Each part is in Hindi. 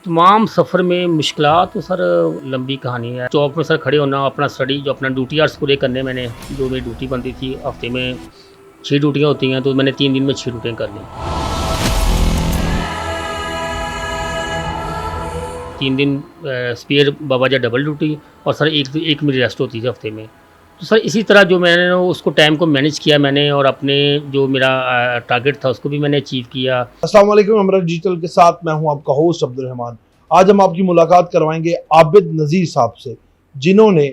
तमाम सफ़र में मुश्किलात तो सर लंबी कहानी है। चौक में सर खड़े होना, अपना स्टडी जो अपना ड्यूटी आवर्स पूरे करने, मैंने जो मेरी ड्यूटी बनती थी हफ़्ते में 6 ड्यूटियाँ होती हैं, तो मैंने 3 दिन में 6 ड्यूटियाँ कर ली। 3 दिन स्पेयर बावजह डबल ड्यूटी और सर एक मेरी रेस्ट होती थी हफ़्ते में। तो सर इसी तरह जो मैंने उसको टाइम को मैनेज किया मैंने, और अपने जो मेरा टारगेट था उसको भी मैंने अचीव किया। अस्सलाम वालेकुम, अमरा डिजिटल के साथ मैं हूं आपका होस्ट अब्दुल रहमान। आज हम आपकी मुलाकात करवाएंगे आबिद नज़ीर साहब से, जिन्होंने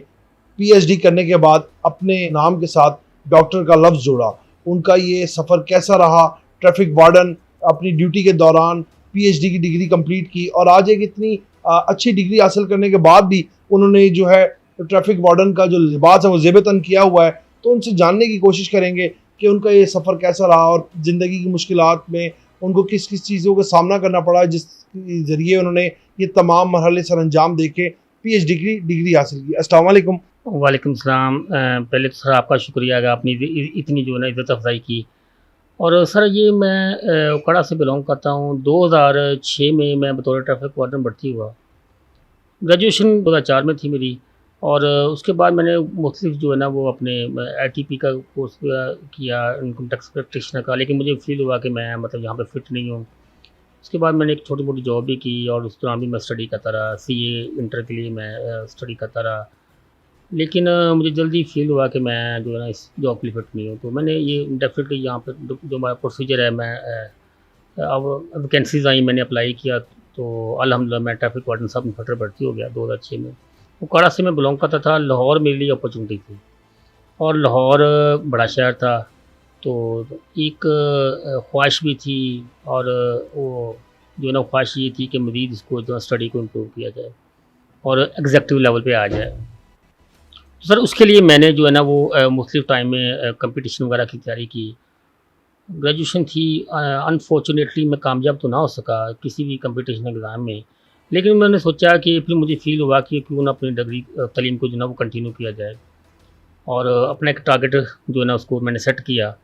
पीएचडी करने के बाद अपने नाम के साथ डॉक्टर का लफ्ज़ जोड़ा। उनका ये सफ़र कैसा रहा, ट्रैफिक वार्डन अपनी ड्यूटी के दौरान पीएचडी की डिग्री कंप्लीट की और आज एक इतनी अच्छी डिग्री हासिल करने के बाद भी उन्होंने जो है ट्रैफिक वार्डन का जो लिबास है वो ज़ेब-ए-तन किया हुआ है। तो उनसे जानने की कोशिश करेंगे कि उनका ये सफ़र कैसा रहा और ज़िंदगी की मुश्किलात में उनको किस किस चीज़ों का सामना करना पड़ा, जिसके ज़रिए उन्होंने ये तमाम मरहले सर अंजाम दे के पीएचडी की डिग्री हासिल की। अस्सलाम वालेकुम। वालेकुम सलाम। पहले तो सर आपका शुक्रिया कि आपने इतनी जो है ना इज़्ज़त अफ़ज़ाई की। और सर ये मैं उकड़ा से बिलोंग करता हूँ। 2006 में मैं बतौर ट्रैफिक वार्डन भर्ती हुआ। ग्रेजुएशन 2004 में थी मेरी, और उसके बाद मैंने मुख्तलिफ जो है ना वो अपने आईटीपी का कोर्स किया, इनकम टैक्स प्रैक्टिशनर का, लेकिन मुझे फ़ील हुआ कि मैं मतलब यहाँ पे फ़िट नहीं हूँ। उसके बाद मैंने एक छोटी मोटी जॉब भी की और उस दौरान भी मैं स्टडी करता रहा, सीए इंटर के लिए मैं स्टडी करता रहा। लेकिन मुझे जल्दी फ़ील हुआ कि मैं जो है ना इस जॉब के लिए फ़िट नहीं हूँ। तो मैंने ये डेफ़िनेटली यहाँ पर जो हमारा प्रोसीजर है, मैं अब वैकेंसीज़ आई, मैंने अप्लाई किया, तो अल्हम्दुलिल्लाह मैं ट्रैफिक वार्डन सब इंस्पेक्टर भर्ती हो गया 2006 में। उकाड़ा से मैं बिलोंग करता था। लाहौर मेरे लिए अपॉर्चुनिटी थी और लाहौर बड़ा शहर था, तो एक ख्वाहिश भी थी, और वो जो है ना ख्वाहिश ये थी कि मज़ीद इसको जो है स्टडी को इम्प्रूव किया जाए और एग्ज़ेक्टिव लेवल पे आ जाए। तो सर उसके लिए मैंने जो है ना वो मुख्तलिफ़ टाइम में कंपटीशन वगैरह की तैयारी की। ग्रेजुएशन थी, अनफॉर्चुनेटली मैं कामयाब तो ना हो सका किसी भी कंपटीशन एग्ज़ाम में, लेकिन मैंने सोचा कि फिर मुझे फ़ील हुआ कि क्यों ना अपनी डिग्री तालीम को जो है ना वो कंटिन्यू किया जाए, और अपना एक टारगेट जो है ना उसको मैंने सेट किया।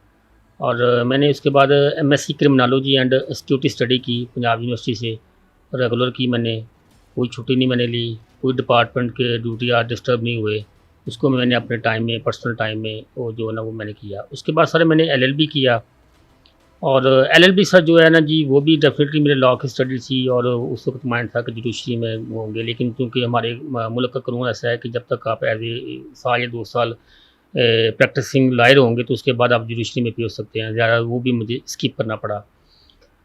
और मैंने उसके बाद MSc criminology and security study की पंजाब यूनिवर्सिटी से रेगुलर की मैंने। कोई छुट्टी नहीं मैंने ली, कोई डिपार्टमेंट के ड्यूटी आज डिस्टर्ब नहीं हुए। उसको मैंने अपने टाइम में, पर्सनल टाइम में वो जो है ना वो मैंने किया। उसके बाद सर मैंने एलएलबी किया, और एलएलबी सर जो है ना जी वो भी डेफिनेटली मेरे लॉ की स्टडी थी, और उस वक्त माइंड था कि जुडिशरी में वो होंगे, लेकिन क्योंकि हमारे मुल्क का कानून ऐसा है कि जब तक आप एज ए साल या 2 साल प्रैक्टिसिंग लॉयर होंगे तो उसके बाद आप जुडिशरी में भी हो सकते हैं। ज़्यादा वो भी मुझे स्किप करना पड़ा।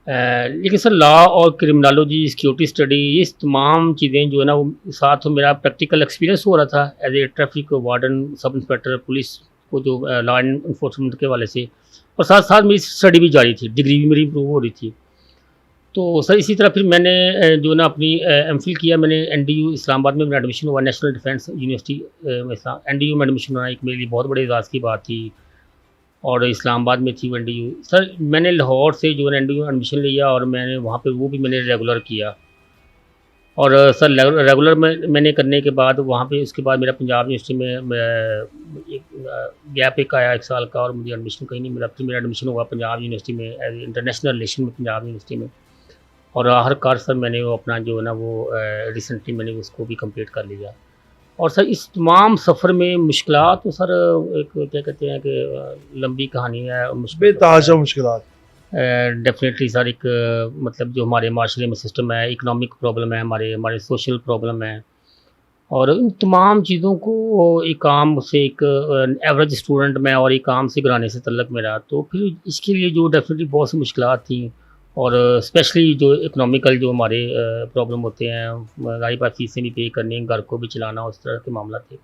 लेकिन सर लॉ और क्रिमिनोलॉजी, सिक्योरिटी स्टडी, ये तमाम चीज़ें जो है ना वो साथ मेरा प्रैक्टिकल एक्सपीरियंस हो रहा था as a traffic warden, sub inspector police को, जो लॉ एंड इन्फोर्समेंट के वाले से, और साथ साथ मेरी स्टडी भी जारी थी, डिग्री भी मेरी इम्प्रूव हो रही थी। तो सर इसी तरह फिर मैंने जो ना अपनी एमफिल किया। मैंने एनडीयू इस्लामाबाद में मेरा एडमिशन हुआ, नेशनल डिफेंस यूनिवर्सिटी में एनडीयू में एडमिशन होना एक मेरे लिए बहुत बड़े एजाज़ की बात थी, और इस्लामाबाद में थी वो एनडीयू। सर मैंने लाहौर से जो है एनडीयू में एडमिशन लिया, और मैंने वहाँ पे वो भी मैंने रेगुलर किया। और सर रेगुलर में मैंने करने के बाद वहाँ पे उसके बाद मेरा पंजाब यूनिवर्सिटी में एक गैप एक आया 1 साल का, और मुझे एडमिशन कहीं नहीं मिला। फिर मेरा एडमिशन हुआ पंजाब यूनिवर्सिटी में एज इंटरनेशनल रिलेशन में, पंजाब यूनिवर्सिटी में। और आखिरकार सर मैंने वो अपना जो है ना वो रिसेंटली मैंने उसको भी कंप्लीट कर लिया। और सर इस तमाम सफ़र में मुश्किलात तो सर एक क्या कहते हैं कि लंबी कहानी है। बेतहाशा मुश्किलात। डेफ़िनेटली सर एक मतलब जो हमारे माशरे में सिस्टम है, इकनॉमिक प्रॉब्लम है, हमारे हमारे सोशल प्रॉब्लम है, और इन तमाम चीज़ों को एक आम से एक एवरेज स्टूडेंट में और एक आम से गिराने से तल्लक मेरा। तो फिर इसके लिए जो डेफ़िनेटली बहुत सी मुश्किलात थी, और स्पेशली जो इकोनॉमिकल जो हमारे प्रॉब्लम होते हैं, ज़ाहिर बात फ़ीसें भी पे करनी, घर को भी चलाना, उस तरह के मामला थे।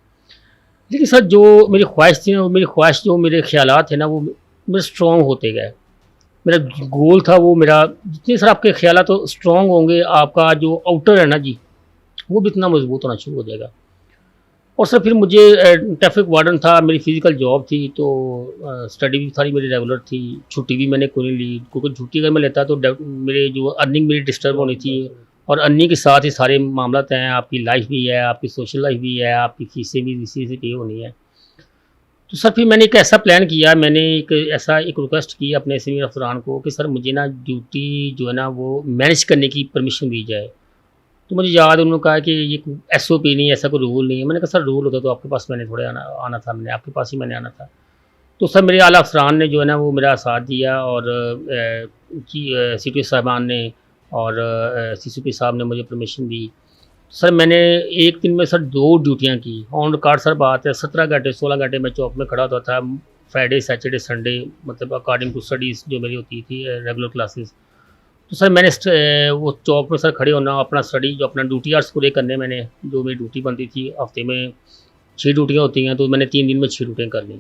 लेकिन सर जो मेरी ख्वाहिश थी ना, वो मेरी ख्वाहिश जो मेरे ख़यालात थे ना वो मेरे स्ट्रॉन्ग होते गए। मेरा गोल था वो मेरा, जितने सर आपके ख़यालात तो स्ट्रॉन्ग होंगे, आपका जो आउटर है ना जी वो भी इतना मजबूत होना शुरू हो जाएगा। और सर फिर मुझे ट्रैफिक वार्डन था, मेरी फ़िज़िकल जॉब थी, तो स्टडी भी सारी मेरी रेगुलर थी, छुट्टी भी मैंने कोई नहीं ली, क्योंकि छुट्टी अगर मैं लेता तो मेरे जो अर्निंग मेरी डिस्टर्ब होनी थी, और अर्निंग के साथ ही सारे मामला हैं, आपकी लाइफ भी है, आपकी सोशल लाइफ भी है, आपकी फ़ीसें भी इसी से पे होनी है। तो सर फिर मैंने एक ऐसा प्लान किया, मैंने एक रिक्वेस्ट की अपने सीनियर अफसरान को कि सर मुझे ना ड्यूटी जो है ना वो मैनेज करने की परमिशन दी जाए। तो मुझे याद है उन्होंने कहा कि ये एसओपी नहीं है, ऐसा कोई रूल नहीं है। मैंने कहा सर रूल होता तो आपके पास मैंने थोड़े आना था, मैंने आपके पास ही मैंने आना था। तो सर मेरे आला अफसरान ने जो है ना वो मेरा साथ दिया, और CTO साहबान ने और CCP साहब ने मुझे परमिशन दी। सर मैंने एक दिन में सर 2 ड्यूटियाँ की ऑन रिकॉर्ड। सर बात है 17 घंटे 16 घंटे मैं चौक में खड़ा होता था, फ्राइडे सैटरडे संडे, मतलब अकॉर्डिंग टू स्टडीज़ जो मेरी होती थी रेगुलर क्लासेस। तो सर मैंने वो चौक में सर खड़े होना, अपना स्टडी जो अपना ड्यूटी आवर्स पूरे करने, मैंने जो मेरी ड्यूटी बनती थी हफ्ते में 6 ड्यूटियाँ होती हैं, तो मैंने 3 दिन में 6 ड्यूटियाँ कर ली।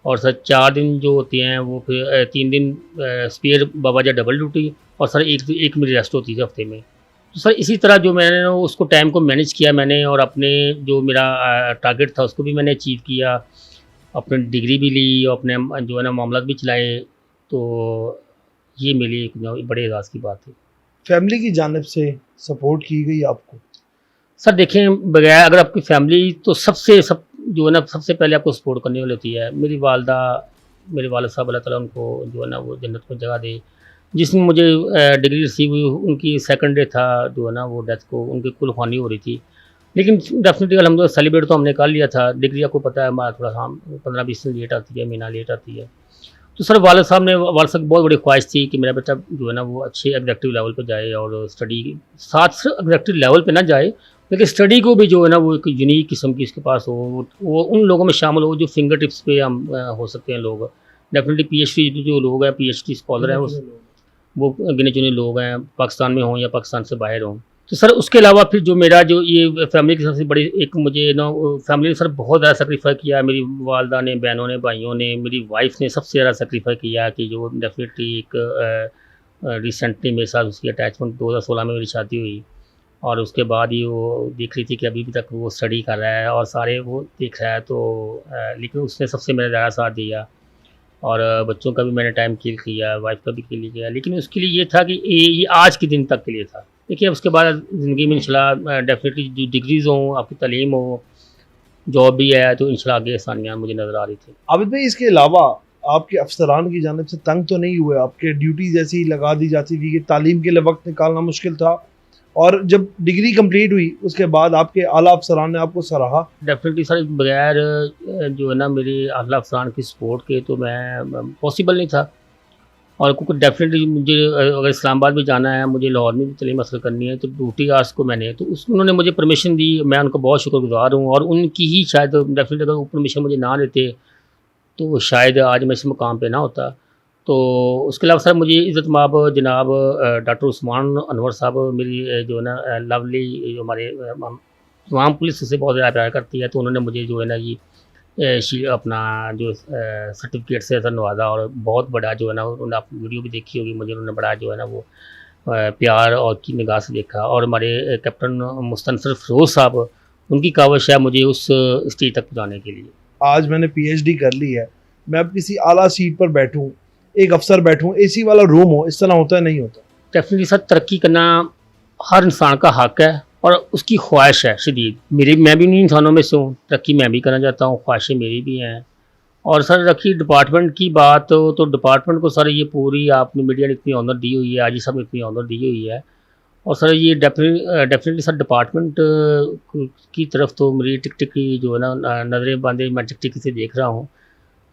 और सर 4 दिन जो होती हैं वो फिर 3 दिन स्पेयर बावजह डबल ड्यूटी, और सर एक मेरी रेस्ट होती थी हफ्ते में। तो सर इसी तरह जो मैंने ना उसको टाइम को मैनेज किया मैंने, और अपने जो मेरा टारगेट था उसको भी मैंने अचीव किया, अपनी डिग्री भी ली और अपने जो है ना मामला भी चलाए। तो ये मेरी एक बड़े एजाज़ की बात है। फैमिली की जानिब से सपोर्ट की गई आपको? सर देखें, बगैर अगर आपकी फैमिली तो सब जो है ना सबसे पहले आपको सपोर्ट करने वाली होती है। मेरी वालदा, मेरे वालिद साहब अल्लाह ताला उनको जो है ना वो जन्नत में जगह दे, जिसमें मुझे डिग्री रिसीव हुई उनकी सेकंड डे था जो है ना वो डेथ को उनकी कुल-ख़्वानी हो रही थी। लेकिन डेफिनेटली अल्हम्दुलिल्लाह सेलिब्रेट तो हमने कर लिया था। डिग्री आपको पता है हमारा थोड़ा सा 15-20 दिन लेट आती है, महीना लेट आती है। तो सर वालिद साहब की बहुत बड़ी ख्वाहिश थी कि मेरा बेटा जो है ना वो अच्छे एग्ज़ेक्टिव लेवल पे जाए, और स्टडी साथ सिर्फ एग्ज़ेक्टिव लेवल पे ना जाए, लेकिन स्टडी को भी जो है ना वो एक यूनिक किस्म की इसके पास हो, वो उन लोगों में शामिल हो जो फिंगर टिप्स पे हम हो सकते हैं लोग। डेफिनेटली PhD जो लोग हैं, PhD स्कॉलर हैं, वो गिने चुने लोग हैं, पाकिस्तान में हों या पाकिस्तान से बाहर हों। तो सर उसके अलावा फिर जो मेरा जो ये फैमिली की सबसे बड़ी एक मुझे ना फैमिली ने सर बहुत ज़्यादा सेक्रीफाई किया। मेरी वालदा ने, बहनों ने, भाइयों ने, मेरी वाइफ ने सबसे ज़्यादा सेक्रीफाई किया कि जो डेफिनेटली एक रिसेंटली मेरे साथ उसकी अटैचमेंट 2016 में मेरी शादी हुई, और उसके बाद ही वो देख रही थी कि अभी भी तक वो स्टडी कर रहा है और सारे वो देख रहा है। तो लेकिन उसने सबसे मेरा ज़्यादा साथ दिया, और बच्चों का भी मैंने टाइम किल किया, वाइफ का भी किल किया। लेकिन उसके लिए ये था कि ये आज के दिन तक के लिए था। देखिए अब उसके बाद ज़िंदगी में इंशाल्लाह डेफिनेटली जो डिग्रीज़ हों, आपकी तालीम हो, जॉब भी है, तो इंशाल्लाह आगे आसानियाँ मुझे नज़र आ रही थी। आबिद भाई, इसके अलावा आपके अफसरान की जानिब से तंग तो नहीं हुए? आपके ड्यूटीज़ ऐसी लगा दी जाती थी कि तालीम के लिए वक्त निकालना मुश्किल था, और जब डिग्री कंप्लीट हुई उसके बाद आपके आला अफसरान ने आपको सराहा? डेफिनेटली सर बगैर जो है ना मेरे आला अफसरान की सपोर्ट के तो मैं पॉसिबल नहीं था। और क्योंकि डेफिनेटली मुझे अगर इस्लामाबाद भी जाना है, मुझे लाहौर में भी तालीम हासिल करनी है, तो ड्यूटी आवर्स को मैंने तो उन्होंने मुझे परमिशन दी, मैं उनका बहुत शुक्रगुज़ार हूँ। और उनकी ही शायद डेफिनेटली अगर वो परमिशन मुझे ना देते तो शायद आज मैं इस मुकाम पे ना होता। तो उसके अलावा सर मुझे इज़्ज़त-माब जनाब डॉक्टर उस्मान अनवर साहब, मेरी जो है ना लवली जो हमारे तमाम पुलिस से बहुत ज़्यादा प्यार करती है, तो उन्होंने मुझे जो है ना ये अपना जो सर्टिफिकेट से सर नवाजा, और बहुत बड़ा जो है ना उन्होंने आप वीडियो भी देखी होगी, मुझे उन्होंने बड़ा जो है ना वो प्यार और की निगाह से देखा। और हमारे कैप्टन मुस्तनसर फ़िरोज़ साहब, उनकी काविश है मुझे उस स्टेज तक पहुँचाने के लिए। आज मैंने PhD कर ली है, मैं अब किसी आला सीट पर बैठूं, एक अफसर बैठूं, AC वाला रूम हो, इस तरह होता है नहीं होता? डेफिनेटली सर तरक्की करना हर इंसान का हक है, और उसकी ख्वाहिश है शदीद। मैं भी उन्हीं इंसानों में से हूँ, तरक्की मैं भी करना चाहता हूँ, ख्वाहिशें मेरी भी हैं। और सर रखी डिपार्टमेंट की बात हो तो डिपार्टमेंट को सर ये पूरी आपने मीडिया ने इतनी ऑनर दी हुई है, आज साहब ने इतनी ऑनर दी हुई है। और सर ये डेफिनेटली सर डिपार्टमेंट की तरफ तो मेरी टिक टिक की जो है ना नज़रें बांधे मैं टिक टिक से देख रहा हूँ।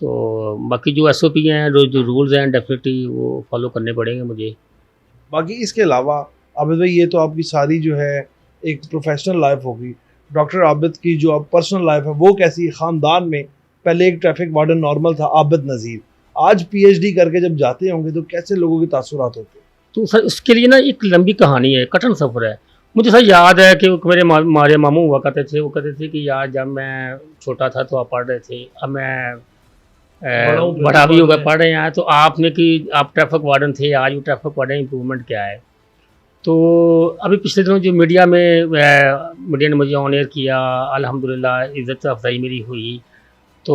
तो बाकी जो SOP हैं, जो रूल्स हैं, डेफिनेटली वो फॉलो करने पड़ेंगे मुझे। बाकी इसके अलावा आबिद भाई, ये तो आपकी सारी जो है एक प्रोफेशनल लाइफ होगी। डॉक्टर आबिद की जो आप पर्सनल लाइफ है वो कैसी? ख़ानदान में पहले एक ट्रैफिक वार्डन नॉर्मल था, आबिद नज़ीर, आज PhD करके जब जाते होंगे तो कैसे लोगों के तासुरात होते? तो सर इसके लिए ना एक लंबी कहानी है, कठिन सफ़र है। मुझे सर याद है कि मेरे हमारे मामू हुआ करते थे, वो कहते थे कि यार जब मैं छोटा था तो आप पढ़ रहे थे, अब मैं बड़ा भी होगा पढ़ रहे हैं, तो आपने कि आप ट्रैफिक वार्डन थे, आज वो ट्रैफिक वार्डन इम्प्रूवमेंट क्या है। तो अभी पिछले दिनों जो मीडिया ने मुझे ऑन एयर किया, अल्हम्दुलिल्लाह इज़्ज़त अफजाई मेरी हुई, तो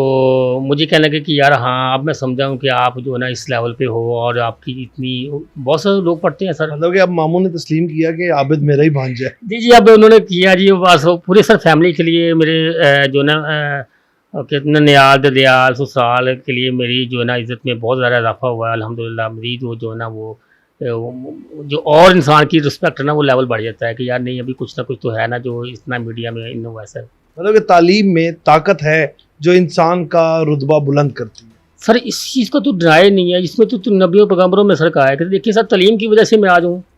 मुझे कहने लगे कि यार हाँ अब मैं समझा हूँ कि आप जो है ना इस लेवल पे हो, और आपकी इतनी बहुत सारे लोग पढ़ते हैं सर। मतलब कि अब मामू ने तस्लीम किया कि आबिद मेरा ही भांजा है? जी जी, अब उन्होंने किया जी, बस वो पूरे सर फैमिली के लिए मेरे जो ना कितने नयाल ददयाल ससुराल के लिए मेरी जो है ना इज़्ज़त में बहुत ज़्यादा इजाफा हुआ है अल्हम्दुलिल्लाह। मज़ीद वो जो है ना वो जो और इंसान की रिस्पेक्ट है ना वो लेवल बढ़ जाता है कि यार नहीं अभी कुछ ना कुछ तो है ना जो इतना मीडिया में इन वैसा है। मतलब कि तालीम में ताकत है जो इंसान का रुतबा बुलंद करती है। सर इस चीज़ का तो डिनाई नहीं है, इसमें तो नबियों पैगम्बरों में सर कहा है कि देखिए सर तालीम की वजह से मैं आज हूँ।